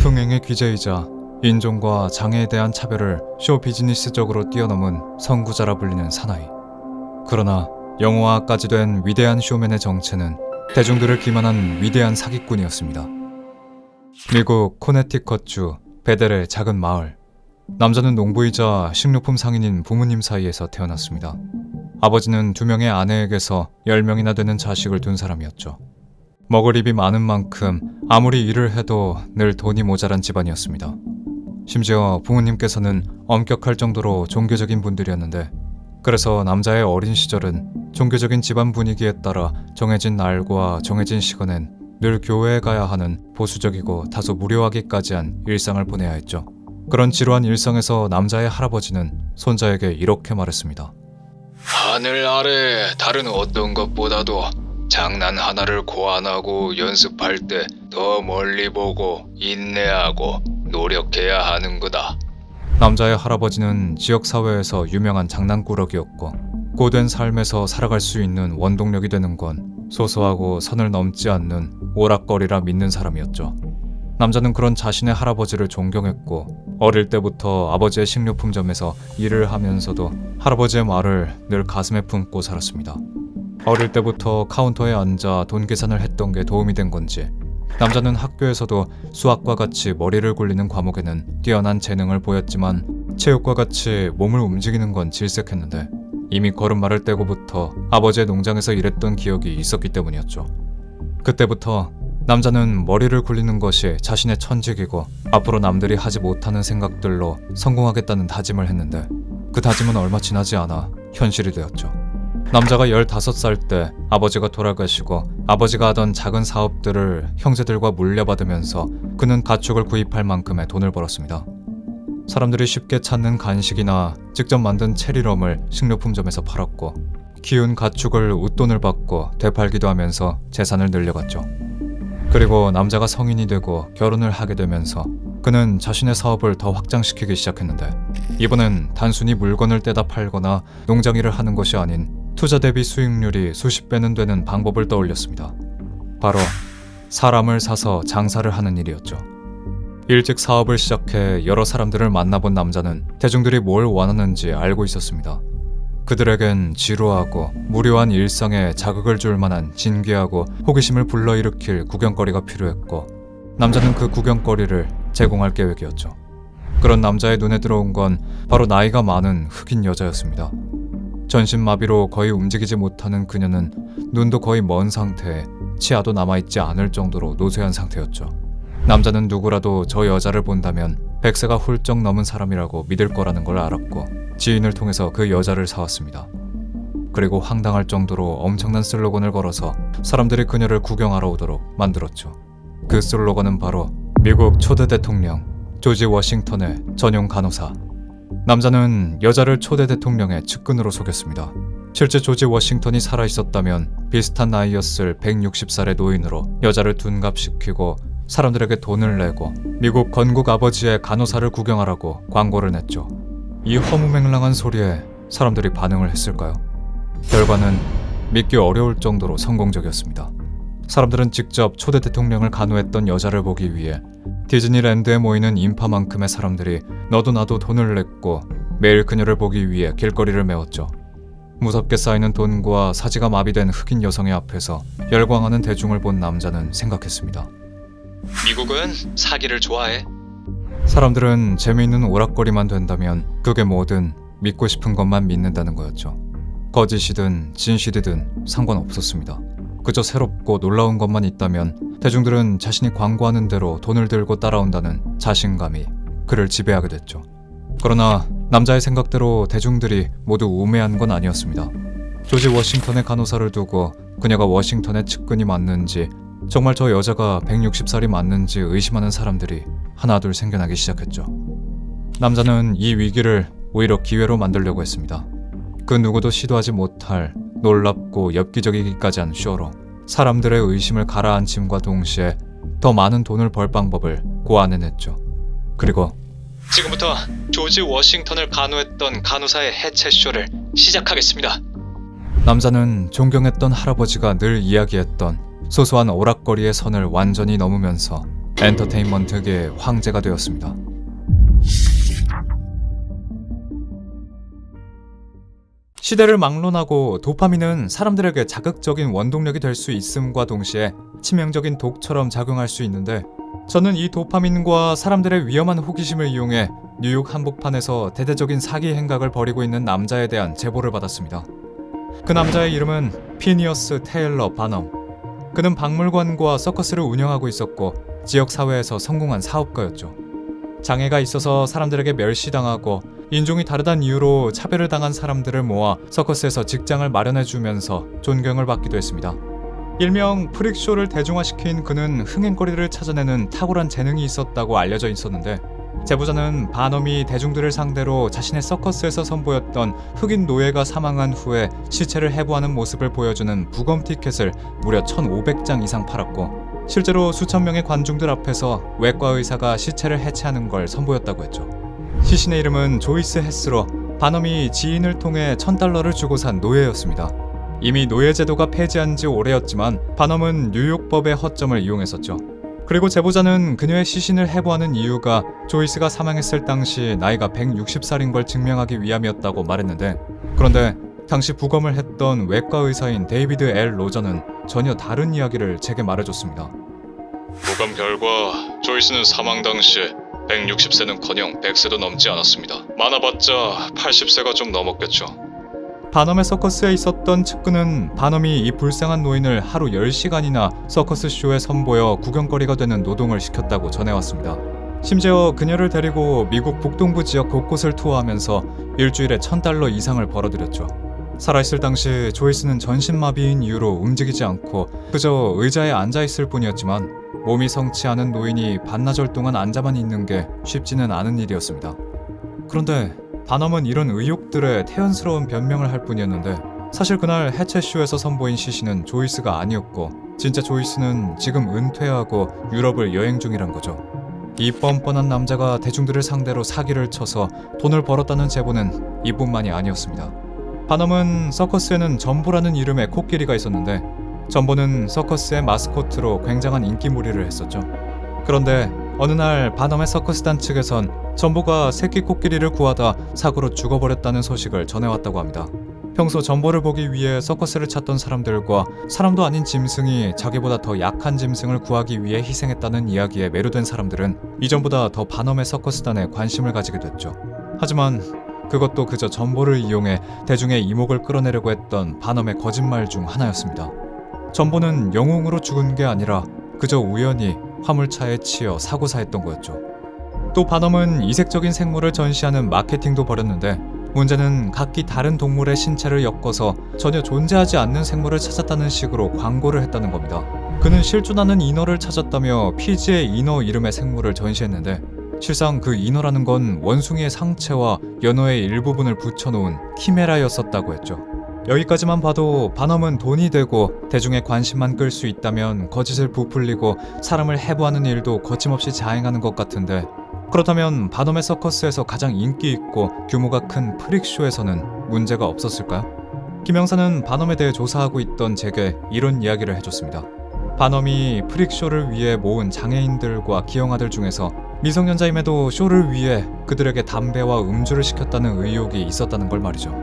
흥행의 귀재이자 인종과 장애에 대한 차별을 쇼 비즈니스적으로 뛰어넘은 선구자라 불리는 사나이. 그러나 영화화까지 된 위대한 쇼맨의 정체는 대중들을 기만한 위대한 사기꾼이었습니다. 미국 코네티컷주 베델의 작은 마을. 남자는 농부이자 식료품 상인인 부모님 사이에서 태어났습니다. 아버지는 2명의 아내에게서 10명이나 되는 자식을 둔 사람이었죠. 먹을 입이 많은 만큼 아무리 일을 해도 늘 돈이 모자란 집안이었습니다. 심지어 부모님께서는 엄격할 정도로 종교적인 분들이었는데, 그래서 남자의 어린 시절은 종교적인 집안 분위기에 따라 정해진 날과 정해진 시간엔 늘 교회에 가야 하는 보수적이고 다소 무료하기까지 한 일상을 보내야 했죠. 그런 지루한 일상에서 남자의 할아버지는 손자에게 이렇게 말했습니다. 하늘 아래 다른 어떤 것보다도 장난 하나를 고안하고 연습할 때 더 멀리 보고 인내하고 노력해야 하는 거다. 남자의 할아버지는 지역사회에서 유명한 장난꾸러기였고, 고된 삶에서 살아갈 수 있는 원동력이 되는 건 소소하고 선을 넘지 않는 오락거리라 믿는 사람이었죠. 남자는 그런 자신의 할아버지를 존경했고, 어릴 때부터 아버지의 식료품점에서 일을 하면서도 할아버지의 말을 늘 가슴에 품고 살았습니다. 어릴 때부터 카운터에 앉아 돈 계산을 했던 게 도움이 된 건지, 남자는 학교에서도 수학과 같이 머리를 굴리는 과목에는 뛰어난 재능을 보였지만 체육과 같이 몸을 움직이는 건 질색했는데, 이미 걸음마를 떼고부터 아버지의 농장에서 일했던 기억이 있었기 때문이었죠. 그때부터 남자는 머리를 굴리는 것이 자신의 천직이고 앞으로 남들이 하지 못하는 생각들로 성공하겠다는 다짐을 했는데, 그 다짐은 얼마 지나지 않아 현실이 되었죠. 남자가 15살 때 아버지가 돌아가시고 아버지가 하던 작은 사업들을 형제들과 물려받으면서 그는 가축을 구입할 만큼의 돈을 벌었습니다. 사람들이 쉽게 찾는 간식이나 직접 만든 체리럼을 식료품점에서 팔았고, 키운 가축을 웃돈을 받고 되팔기도 하면서 재산을 늘려갔죠. 그리고 남자가 성인이 되고 결혼을 하게 되면서 그는 자신의 사업을 더 확장시키기 시작했는데, 이번엔 단순히 물건을 떼다 팔거나 농장일을 하는 것이 아닌 투자 대비 수익률이 수십 배는 되는 방법을 떠올렸습니다. 바로 사람을 사서 장사를 하는 일이었죠. 일찍 사업을 시작해 여러 사람들을 만나본 남자는 대중들이 뭘 원하는지 알고 있었습니다. 그들에겐 지루하고 무료한 일상에 자극을 줄 만한 진귀하고 호기심을 불러일으킬 구경거리가 필요했고, 남자는 그 구경거리를 제공할 계획이었죠. 그런 남자의 눈에 들어온 건 바로 나이가 많은 흑인 여자였습니다. 전신마비로 거의 움직이지 못하는 그녀는 눈도 거의 먼 상태에 치아도 남아있지 않을 정도로 노쇠한 상태였죠. 남자는 누구라도 저 여자를 본다면 100세가 훌쩍 넘은 사람이라고 믿을 거라는 걸 알았고, 지인을 통해서 그 여자를 사왔습니다. 그리고 황당할 정도로 엄청난 슬로건을 걸어서 사람들이 그녀를 구경하러 오도록 만들었죠. 그 슬로건은 바로 미국 초대 대통령 조지 워싱턴의 전용 간호사. 남자는 여자를 초대 대통령의 측근으로 속였습니다. 실제 조지 워싱턴이 살아있었다면 비슷한 나이였을 160살의 노인으로 여자를 둔갑시키고 사람들에게 돈을 내고 미국 건국 아버지의 간호사를 구경하라고 광고를 냈죠. 이 허무맹랑한 소리에 사람들이 반응을 했을까요? 결과는 믿기 어려울 정도로 성공적이었습니다. 사람들은 직접 초대 대통령을 간호했던 여자를 보기 위해 디즈니랜드에 모이는 인파만큼의 사람들이 너도 나도 돈을 냈고 매일 그녀를 보기 위해 길거리를 메웠죠. 무섭게 쌓이는 돈과 사지가 마비된 흑인 여성의 앞에서 열광하는 대중을 본 남자는 생각했습니다. 미국은 사기를 좋아해. 사람들은 재미있는 오락거리만 된다면 그게 뭐든 믿고 싶은 것만 믿는다는 거였죠. 거짓이든 진실이든 상관없었습니다. 그저 새롭고 놀라운 것만 있다면 대중들은 자신이 광고하는 대로 돈을 들고 따라온다는 자신감이 그를 지배하게 됐죠. 그러나 남자의 생각대로 대중들이 모두 우매한 건 아니었습니다. 조지 워싱턴의 간호사를 두고 그녀가 워싱턴의 측근이 맞는지, 정말 저 여자가 160살이 맞는지 의심하는 사람들이 하나둘 생겨나기 시작했죠. 남자는 이 위기를 오히려 기회로 만들려고 했습니다. 그 누구도 시도하지 못할 놀랍고 엽기적이기까지 한 쇼로 사람들의 의심을 가라앉힘과 동시에 더 많은 돈을 벌 방법을 고안해냈죠. 그리고 지금부터 조지 워싱턴을 간호했던 간호사의 해체 쇼를 시작하겠습니다. 남자는 존경했던 할아버지가 늘 이야기했던 소소한 오락거리의 선을 완전히 넘으면서 엔터테인먼트계의 황제가 되었습니다. 시대를 막론하고 도파민은 사람들에게 자극적인 원동력이 될 수 있음과 동시에 치명적인 독처럼 작용할 수 있는데, 저는 이 도파민과 사람들의 위험한 호기심을 이용해 뉴욕 한복판에서 대대적인 사기 행각을 벌이고 있는 남자에 대한 제보를 받았습니다. 그 남자의 이름은 피니어스 테일러 바넘. 그는 박물관과 서커스를 운영하고 있었고 지역 사회에서 성공한 사업가였죠. 장애가 있어서 사람들에게 멸시당하고 인종이 다르다는 이유로 차별을 당한 사람들을 모아 서커스에서 직장을 마련해주면서 존경을 받기도 했습니다. 일명 프릭쇼를 대중화시킨 그는 흥행거리를 찾아내는 탁월한 재능이 있었다고 알려져 있었는데, 제보자는 바넘이 대중들을 상대로 자신의 서커스에서 선보였던 흑인 노예가 사망한 후에 시체를 해부하는 모습을 보여주는 부검 티켓을 무려 1,500장 이상 팔았고, 실제로 수천 명의 관중들 앞에서 외과 의사가 시체를 해체하는 걸 선보였다고 했죠. 시신의 이름은 조이스 헤스로 바넘이 지인을 통해 $1,000를 주고 산 노예였습니다. 이미 노예제도가 폐지한 지 오래였지만 바넘은 뉴욕법의 허점을 이용했었죠. 그리고 제보자는 그녀의 시신을 해부하는 이유가 조이스가 사망했을 당시 나이가 160살인 걸 증명하기 위함이었다고 말했는데, 그런데 당시 부검을 했던 외과 의사인 데이비드 L. 로저는 전혀 다른 이야기를 제게 말해줬습니다. 부검 결과 조이스는 사망 당시 160세는커녕 100세도 넘지 않았습니다. 많아봤자 80세가 좀 넘었겠죠. 바넘의 서커스에 있었던 측근은 바넘이 이 불쌍한 노인을 하루 10시간이나 서커스 쇼에 선보여 구경거리가 되는 노동을 시켰다고 전해왔습니다. 심지어 그녀를 데리고 미국 북동부 지역 곳곳을 투어하면서 일주일에 $1,000 이상을 벌어들였죠. 살아있을 당시 조이스는 전신마비인 이유로 움직이지 않고 그저 의자에 앉아있을 뿐이었지만, 몸이 성치 않은 노인이 반나절 동안 앉아만 있는 게 쉽지는 않은 일이었습니다. 그런데 바넘은 이런 의혹들에 태연스러운 변명을 할 뿐이었는데, 사실 그날 해체쇼에서 선보인 시신은 조이스가 아니었고 진짜 조이스는 지금 은퇴하고 유럽을 여행 중이란 거죠. 이 뻔뻔한 남자가 대중들을 상대로 사기를 쳐서 돈을 벌었다는 제보는 이뿐만이 아니었습니다. 바넘은 서커스에는 전보라는 이름의 코끼리가 있었는데, 전보는 서커스의 마스코트로 굉장한 인기몰이를 했었죠. 그런데 어느 날 바넘의 서커스단 측에선 전보가 새끼 코끼리를 구하다 사고로 죽어버렸다는 소식을 전해왔다고 합니다. 평소 전보를 보기 위해 서커스를 찾던 사람들과 사람도 아닌 짐승이 자기보다 더 약한 짐승을 구하기 위해 희생했다는 이야기에 매료된 사람들은 이전보다 더 바넘의 서커스단에 관심을 가지게 됐죠. 하지만 그것도 그저 전보를 이용해 대중의 이목을 끌어내려고 했던 바넘의 거짓말 중 하나였습니다. 전보는 영웅으로 죽은 게 아니라 그저 우연히 화물차에 치여 사고사했던 거였죠. 또 바넘은 이색적인 생물을 전시하는 마케팅도 벌였는데, 문제는 각기 다른 동물의 신체를 엮어서 전혀 존재하지 않는 생물을 찾았다는 식으로 광고를 했다는 겁니다. 그는 실존하는 인어를 찾았다며 피지의 인어 이름의 생물을 전시했는데, 실상 그 인어라는 건 원숭이의 상체와 연어의 일부분을 붙여놓은 키메라였었다고 했죠. 여기까지만 봐도 바넘은 돈이 되고 대중의 관심만 끌 수 있다면 거짓을 부풀리고 사람을 해부하는 일도 거침없이 자행하는 것 같은데, 그렇다면 바넘의 서커스에서 가장 인기 있고 규모가 큰 프릭쇼에서는 문제가 없었을까요? 김영사는 바넘에 대해 조사하고 있던 제게 이런 이야기를 해줬습니다. 바넘이 프릭쇼를 위해 모은 장애인들과 기형아들 중에서 미성년자임에도 쇼를 위해 그들에게 담배와 음주를 시켰다는 의혹이 있었다는 걸 말이죠.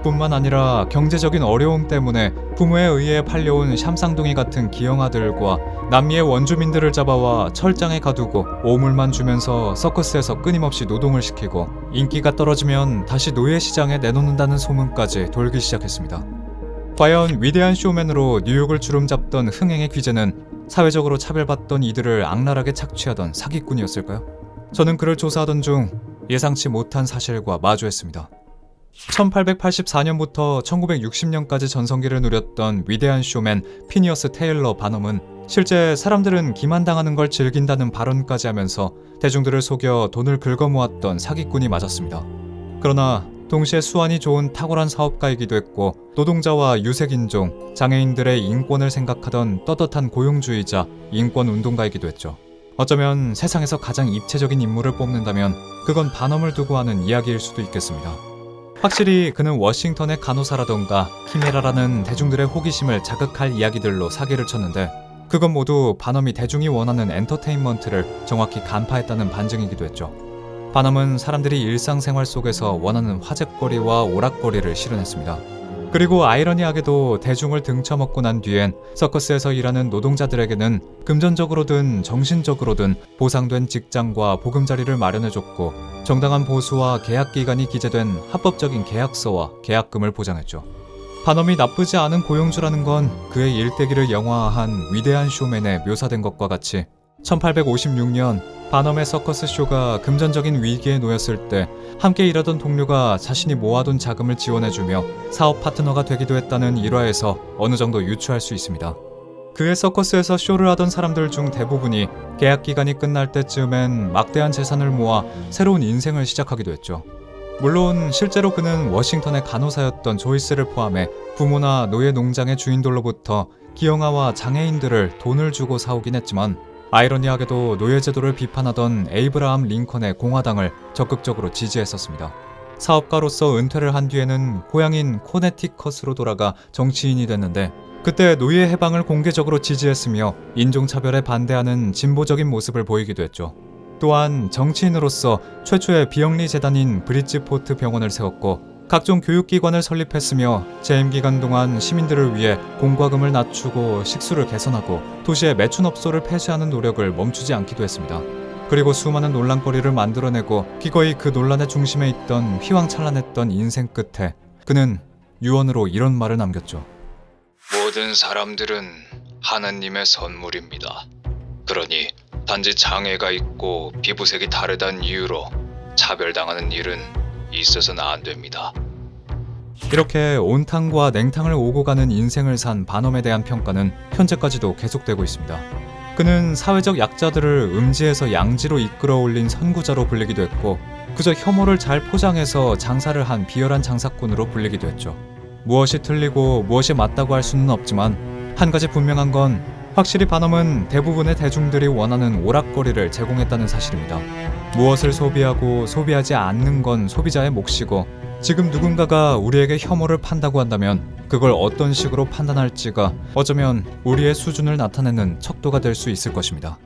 뿐만 아니라 경제적인 어려움 때문에 부모에 의해 팔려온 샴쌍둥이 같은 기형아들과 남미의 원주민들을 잡아와 철장에 가두고 오물만 주면서 서커스에서 끊임없이 노동을 시키고 인기가 떨어지면 다시 노예 시장에 내놓는다는 소문까지 돌기 시작했습니다. 과연 위대한 쇼맨으로 뉴욕을 주름잡던 흥행의 귀재는 사회적으로 차별받던 이들을 악랄하게 착취하던 사기꾼이었을까요? 저는 그를 조사하던 중 예상치 못한 사실과 마주했습니다. 1884년부터 1960년까지 전성기를 누렸던 위대한 쇼맨 피니어스 테일러 바넘은 실제 사람들은 기만당하는 걸 즐긴다는 발언까지 하면서 대중들을 속여 돈을 긁어모았던 사기꾼이 맞았습니다. 그러나 동시에 수완이 좋은 탁월한 사업가이기도 했고, 노동자와 유색인종, 장애인들의 인권을 생각하던 떳떳한 고용주의자, 인권운동가이기도 했죠. 어쩌면 세상에서 가장 입체적인 인물을 뽑는다면 그건 바넘을 두고 하는 이야기일 수도 있겠습니다. 확실히 그는 워싱턴의 간호사라던가 키메라라는 대중들의 호기심을 자극할 이야기들로 사기를 쳤는데, 그건 모두 반엄이 대중이 원하는 엔터테인먼트를 정확히 간파했다는 반증이기도 했죠. 반엄은 사람들이 일상생활 속에서 원하는 화제거리와 오락거리를 실현했습니다. 그리고 아이러니하게도 대중을 등쳐먹고 난 뒤엔 서커스에서 일하는 노동자들에게는 금전적으로든 정신적으로든 보상된 직장과 보금자리를 마련해줬고 정당한 보수와 계약기간이 기재된 합법적인 계약서와 계약금을 보장했죠. 반엄이 나쁘지 않은 고용주라는 건 그의 일대기를 영화화한 위대한 쇼맨에 묘사된 것과 같이 1856년 반엄의 서커스 쇼가 금전적인 위기에 놓였을 때 함께 일하던 동료가 자신이 모아둔 자금을 지원해주며 사업 파트너가 되기도 했다는 일화에서 어느 정도 유추할 수 있습니다. 그의 서커스에서 쇼를 하던 사람들 중 대부분이 계약 기간이 끝날 때쯤엔 막대한 재산을 모아 새로운 인생을 시작하기도 했죠. 물론 실제로 그는 워싱턴의 간호사였던 조이스를 포함해 부모나 노예 농장의 주인들로부터 기형아와 장애인들을 돈을 주고 사오긴 했지만 아이러니하게도 노예제도를 비판하던 에이브라함 링컨의 공화당을 적극적으로 지지했었습니다. 사업가로서 은퇴를 한 뒤에는 고향인 코네티컷으로 돌아가 정치인이 됐는데 그때 노예 해방을 공개적으로 지지했으며 인종차별에 반대하는 진보적인 모습을 보이기도 했죠. 또한 정치인으로서 최초의 비영리 재단인 브리지포트 병원을 세웠고 각종 교육기관을 설립했으며 재임 기간 동안 시민들을 위해 공과금을 낮추고 식수를 개선하고 도시의 매춘업소를 폐쇄하는 노력을 멈추지 않기도 했습니다. 그리고 수많은 논란거리를 만들어내고 기꺼이 그 논란의 중심에 있던 휘황찬란했던 인생 끝에 그는 유언으로 이런 말을 남겼죠. 모든 사람들은 하나님의 선물입니다. 그러니 단지 장애가 있고 피부색이 다르다는 이유로 차별당하는 일은 있어서는 안 됩니다. 이렇게 온탕과 냉탕을 오고 가는 인생을 산 반엄에 대한 평가는 현재까지도 계속되고 있습니다. 그는 사회적 약자들을 음지에서 양지로 이끌어 올린 선구자로 불리기도 했고 그저 혐오를 잘 포장해서 장사를 한 비열한 장사꾼으로 불리기도 했죠. 무엇이 틀리고 무엇이 맞다고 할 수는 없지만 한 가지 분명한 건 확실히 반엄은 대부분의 대중들이 원하는 오락거리를 제공했다는 사실입니다. 무엇을 소비하고 소비하지 않는 건 소비자의 몫이고 지금 누군가가 우리에게 혐오를 판다고 한다면 그걸 어떤 식으로 판단할지가 어쩌면 우리의 수준을 나타내는 척도가 될 수 있을 것입니다.